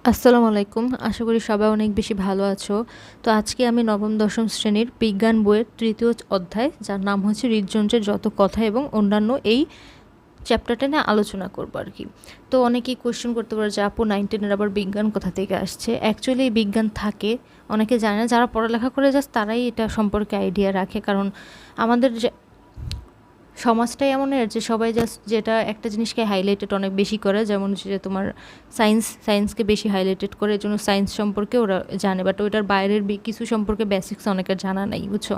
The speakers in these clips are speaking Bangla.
আসসালামু আলাইকুম। আশা করি সবাই অনেক বেশি ভালো আছো। তো আজকে আমি নবম দশম শ্রেণীর বিজ্ঞান বইয়ের ৩য় অধ্যায়, যার নাম হচ্ছে হৃদযন্ত্রের যত কথা এবং অন্যান্য, এই চ্যাপ্টারটা নিয়ে আলোচনা করবো আর কি। তো অনেকেই কোয়েশ্চেন করতে পারে যে আপু 9-10-এর আবার বিজ্ঞান কোথা থেকে আসছে। অ্যাকচুয়ালি এই বিজ্ঞান থাকে, অনেকে জানে না। যারা পড়ালেখা করে জাস্ট তারাই এটা সম্পর্কে আইডিয়া রাখে, কারণ আমাদের সমাজটাই এমন যে সবাই জাস্ট যেটা একটা জিনিসকে হাইলাইটেড অনেক বেশি করে, যেমন যে তোমার সায়েন্সকে বেশি হাইলাইটেড করে, এর জন্য সায়েন্স সম্পর্কে ওরা জানে, বাট ওইটার বাইরের কিছু সম্পর্কে বেসিক্স অনেকের জানা নেই, বুঝছো।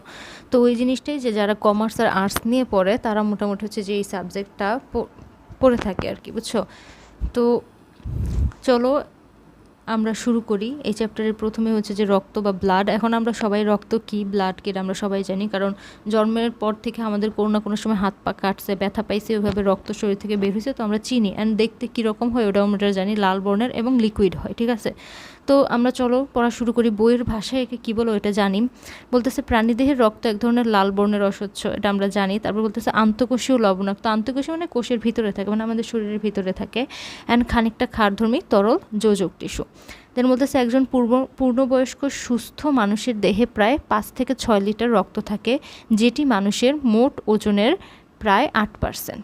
তো ওই জিনিসটাই যে যারা কমার্স আর আর্টস নিয়ে পড়ে তারা মোটামুটি হচ্ছে যে এই সাবজেক্টটা পড়ে থাকে আর কি, বুঝছো। তো চলো আমরা শুরু করি। এই চ্যাপ্টারের প্রথমে হচ্ছে যে রক্ত বা ব্লাড। এখন আমরা সবাই রক্ত কি, ব্লাড কি, আমরা সবাই জানি, কারণ জন্মের পর থেকে আমাদের কোনো না কোনো সময় হাত পা কাটছে, ব্যথা পাইছে, ওইভাবে রক্ত শরীর থেকে বের হয়েছে, তো আমরা চিনি। অ্যান্ড দেখতে কীরকম হয় ওটাও আমরা জানি, লাল বর্ণের এবং লিকুইড হয়, ঠিক আছে। তো আমরা চলো পড়া শুরু করি। বইয়ের ভাষায় একে কী বলো এটা জানি। বলতেছে প্রাণীদেহের রক্ত এক ধরনের লাল বর্ণের অস্বচ্ছ, এটা আমরা জানি। তারপর বলতেছে আন্তঃকোষীয় লবণাক্ত। আন্তঃকোষীয় মানে কোষের ভিতরে থাকে, মানে আমাদের শরীরের ভিতরে থাকে। অ্যান্ড খানিকটা ক্ষারধর্মী তরল যোজক টিস্যু। দেন বলতেছে একজন পূর্ণবয়স্ক সুস্থ মানুষের দেহে প্রায় 5 থেকে 6 লিটার রক্ত থাকে, যেটি মানুষের মোট ওজনের প্রায় 8%।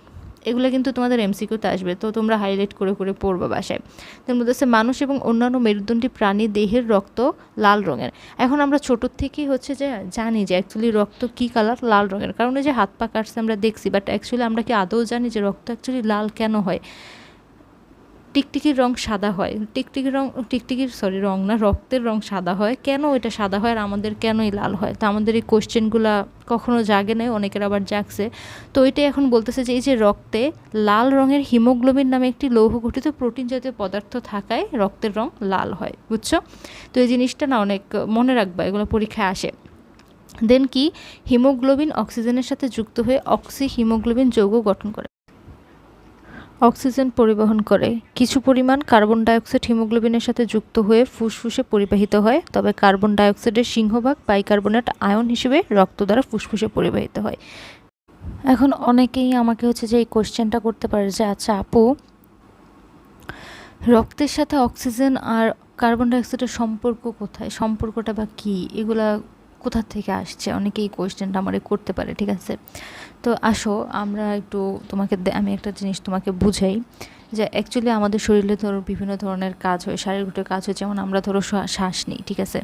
এগুলো কিন্তু তোমাদের এমসিকিউতে আসবে, তো তোমরা হাইলাইট করে করে পড়বে বাসায়। দেন বলতেছে মানুষ এবং অন্যান্য মেরুদণ্ডী প্রাণী দেহের রক্ত লাল রঙের। এখন আমরা ছোটোর থেকেই হচ্ছে যে জানি যে অ্যাকচুয়ালি রক্ত কী কালার, লাল রঙের, কারণ এই যে হাত পা কাটছে আমরা দেখছি, বাট অ্যাকচুয়ালি আমরা কি আদৌ জানি যে রক্ত অ্যাকচুয়ালি লাল কেন হয়। টিকটিকির রং সাদা হয়, রং না, রক্তের রং সাদা হয়, কেন এটা সাদা হয় আর আমাদের কেনই লাল হয়। তো আমাদের এই কোশ্চেনগুলো কখনো জাগে নেই, অনেকের আবার জাগছে। তো এটাই এখন বলতেছে যে এই যে রক্তে লাল রঙের হিমোগ্লোবিন নামে একটি লৌহ গঠিত প্রোটিন জাতীয় পদার্থ থাকায় রক্তের রং লাল হয়, বুঝছো। তো এই জিনিসটা না অনেক মনে রাখবা, এগুলো পরীক্ষায় আসে। দেন কি, হিমোগ্লোবিন অক্সিজেনের সাথে যুক্ত হয়ে অক্সি হিমোগ্লোবিন যৌগ গঠন করে, অক্সিজেন পরিবহন করে। কিছু পরিমাণ কার্বন ডাইঅক্সাইড হিমোগ্লোবিনের সাথে যুক্ত হয়ে ফুসফুসে পরিবাহিত হয়, তবে কার্বন ডাইঅক্সাইডের সিংহভাগ বাইকার্বনেট আয়ন হিসেবে রক্ত দ্বারা ফুসফুসে পরিবাহিত হয়। এখন অনেকেই আমাকে হচ্ছে যে এই কোশ্চেনটা করতে পারে যে আচ্ছা আপু, রক্তের সাথে অক্সিজেন আর কার্বন ডাইঅক্সাইডের সম্পর্ক কোথায়, সম্পর্কটা বা কী, এগুলা কোথা থেকে আসছে, অনেকে এই কোয়েশ্চেনটা আমারে করতে পারে, ঠিক আছে। তো আসো আমরা একটু আমি একটা জিনিস তোমাকে বুঝাই যে অ্যাকচুয়ালি আমাদের শরীরে ধরো বিভিন্ন ধরনের কাজ হয়, শারীরিক কাজ হয়, যেমন আমরা ধরো শ্বাস নিই, ঠিক আছে।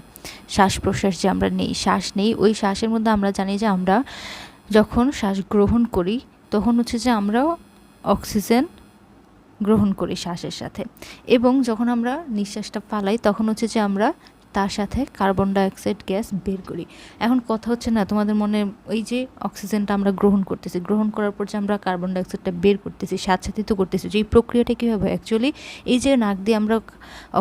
শ্বাস প্রশ্বাস যে আমরা শ্বাস নেই, ওই শ্বাসের মধ্যে আমরা জানি যে আমরা যখন শ্বাস গ্রহণ করি তখন হচ্ছে যে আমরা অক্সিজেন গ্রহণ করি শ্বাসের সাথে, এবং যখন আমরা নিঃশ্বাসটা ফালাই তখন হচ্ছে যে আমরা তার সাথে কার্বন ডাইঅক্সাইড গ্যাস বের করি। এখন কথা হচ্ছে না তোমাদের মনে, ওই যে অক্সিজেনটা আমরা গ্রহণ করতেছি, গ্রহণ করার পর যে আমরা কার্বন ডাইঅক্সাইডটা বের করতেছি, সাথে তো করতেছি, যে এই প্রক্রিয়াটা কীভাবে অ্যাকচুয়ালি, এই যে নাক দিয়ে আমরা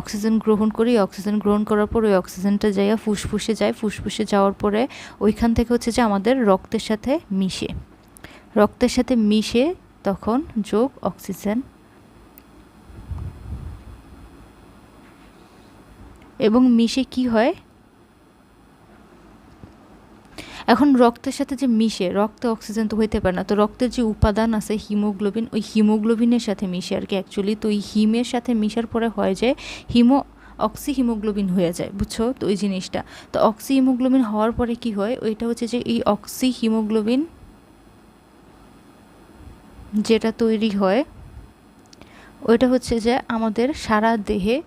অক্সিজেন গ্রহণ করি, অক্সিজেন গ্রহণ করার পর ওই অক্সিজেনটা যাইয়া ফুসফুসে যায়, ফুসফুসে যাওয়ার পরে ওইখান থেকে হচ্ছে যে আমাদের রক্তের সাথে মিশে তখন যোগ অক্সিজেন, এবং মিশে কি হয়, এখন রক্তের সাথে যে মিশে, রক্তে অক্সিজেন তো হইতে পারে না, তো রক্তের যে উপাদান আছে হিমোগ্লোবিন, ওই হিমোগ্লোবিনের সাথে মিশে আর কি অ্যাকচুয়ালি। তো ওই হিমের সাথে মিশার পরে হয় যে অক্সি হিমোগ্লোবিন হয়ে যায়, বুঝছো তো ওই জিনিসটা। তো অক্সি হিমোগ্লোবিন হওয়ার পরে কি হয়, ওইটা হচ্ছে যে এই অক্সি হিমোগ্লোবিন যেটা তৈরি হয় ওইটা হচ্ছে যে আমাদের সারা দেহে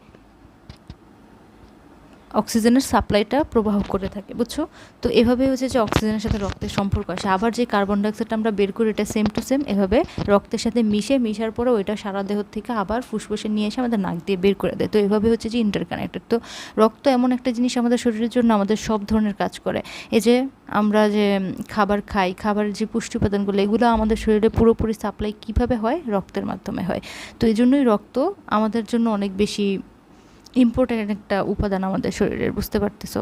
অক্সিজেনের সাপ্লাইটা প্রবাহ করে থাকে, বুঝছো। তো এভাবে হচ্ছে যে অক্সিজেনের সাথে রক্তের সম্পর্ক আসে। আবার যে কার্বন ডাইঅক্সাইডটা আমরা বের করি এটা সেম টু সেম এভাবে রক্তের সাথে মিশার পরে ওইটা সারা দেহ থেকে আবার ফুসফুসে নিয়ে এসে আমাদের নাক দিয়ে বের করে দেয়। তো এভাবে হচ্ছে যে ইন্টারকানেক্টেড। তো রক্ত এমন একটা জিনিস আমাদের শরীরের জন্য আমাদের সব ধরনের কাজ করে। এই যে আমরা যে খাবার খাই, খাবারের যে পুষ্টি উপাদানগুলো, এগুলো আমাদের শরীরে পুরোপুরি সাপ্লাই কীভাবে হয়, রক্তের মাধ্যমে হয়। তো এই জন্যই রক্ত আমাদের জন্য অনেক বেশি ইম্পর্ট্যান্ট একটা উপাদান আমাদের শরীরের, বুঝতে পারতেছো।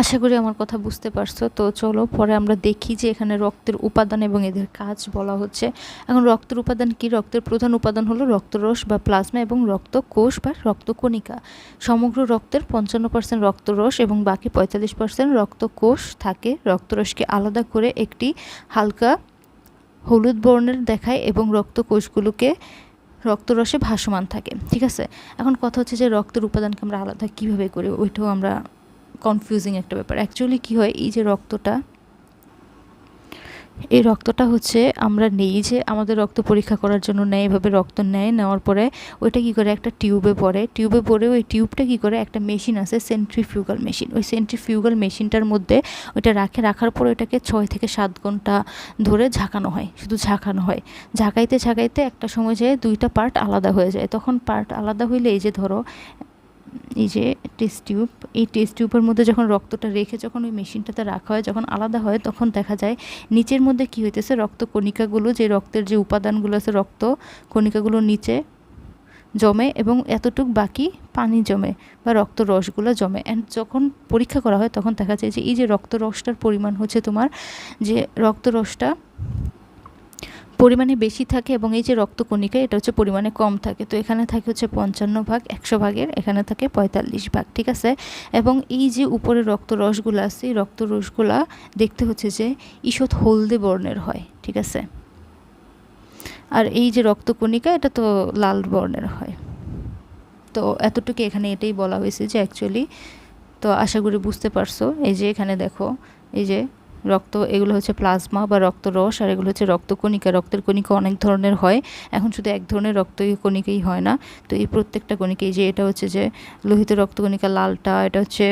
আশা করি আমার কথা বুঝতে পারছো। তো চলো পরে আমরা দেখি যে এখানে রক্তের উপাদান এবং এদের কাজ বলা হচ্ছে। এখন রক্তের উপাদান কি, রক্তের প্রধান উপাদান হলো রক্তরস বা প্লাজমা এবং রক্তকোষ বা রক্তকণিকা। সমগ্র রক্তের 55% রক্তরস এবং বাকি 45% রক্তকোষ থাকে। রক্তরসকে আলাদা করে একটি হালকা হলুদ বর্ণের দেখায় এবং রক্তকোষগুলোকে রক্তরসে ভাসমান থাকে, ঠিক আছে। এখন কথা হচ্ছে যে রক্তের উপাদানকে আমরা আলাদা কীভাবে করি, ওইটাও আমরা কনফিউজিং একটা ব্যাপার। অ্যাকচুয়ালি কী হয়, এই যে এই রক্তটা হচ্ছে আমরা নেই, যে আমাদের রক্ত পরীক্ষা করার জন্য নেয়, এভাবে রক্ত নেওয়ার পরে ওইটা কী করে একটা টিউবে পড়ে ওই টিউবটা কী করে, একটা মেশিন আছে সেন্ট্রিফিউগাল মেশিন, ওই সেন্ট্রিফিউগাল মেশিনটার মধ্যে ওইটা রাখার পরে ওইটাকে 6 থেকে 7 ঘন্টা ধরে ঝাঁকানো হয়, শুধু ঝাঁকানো হয়। ঝাঁকাইতে একটা সময় যায় 2টা পার্ট আলাদা হয়ে যায়। তখন পার্ট আলাদা হইলে এই যে ধরো এই যে টেস্ট টিউব, এই টেস্ট টিউবের মধ্যে যখন রক্তটা রেখে যখন ওই মেশিনটাতে রাখা হয়, যখন আলাদা হয়, তখন দেখা যায় নিচের মধ্যে কী হইতেছে, রক্ত কণিকাগুলো, যে রক্তের যে উপাদানগুলো আছে রক্ত কণিকাগুলো নিচে জমে এবং এতটুক বাকি পানি জমে বা রক্ত রসগুলো জমে। অ্যান্ড যখন পরীক্ষা করা হয় তখন দেখা যায় যে এই যে রক্ত রসটার পরিমাণ হচ্ছে তোমার, যে রক্ত রসটা পরিমাণে বেশি থাকে এবং এই যে রক্তকণিকা এটা হচ্ছে পরিমাণে কম থাকে। তো এখানে থাকে হচ্ছে 55 ভাগ 100 ভাগের, এখানে থাকে 45 ভাগ, ঠিক আছে। এবং এই যে উপরে রক্তরসগুলো আছে, এই রক্তরসগুলা দেখতে হচ্ছে যে ঈষৎ হলদে বর্ণের হয়, ঠিক আছে। আর এই যে রক্তকণিকা এটা তো লাল বর্ণের হয়। তো এতটুকু এখানে এটাই বলা হয়েছে যে অ্যাকচুয়ালি, তো আশা করি বুঝতে পারছো। এই যে এখানে দেখো, এই যে রক্ত, এগুলো হচ্ছে প্লাজমা বা রক্তরস, আর এগুলো হচ্ছে রক্তকণিকা। রক্তের কণিকা অনেক ধরনের হয়, এখন শুধু এক ধরনের রক্ত কণিকাই হয় না। তো এই প্রত্যেকটা কণিকা, যে এটা হচ্ছে যে লোহিত রক্তকণিকা লালটা, এটা হচ্ছে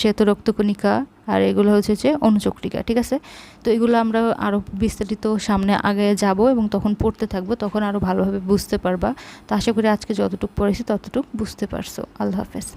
শ্বেত রক্তকণিকা, আর এগুলো হচ্ছে যে অনুচক্রিকা, ঠিক আছে। তো এগুলো আমরা আরও বিস্তারিত সামনে আগে যাব এবং তখন পড়তে থাকবো, তখন আরও ভালোভাবে বুঝতে পারবা। তো আশা করি আজকে যতটুকু পড়েছি ততটুকু বুঝতে পারছো। আল্লাহ হাফেজ।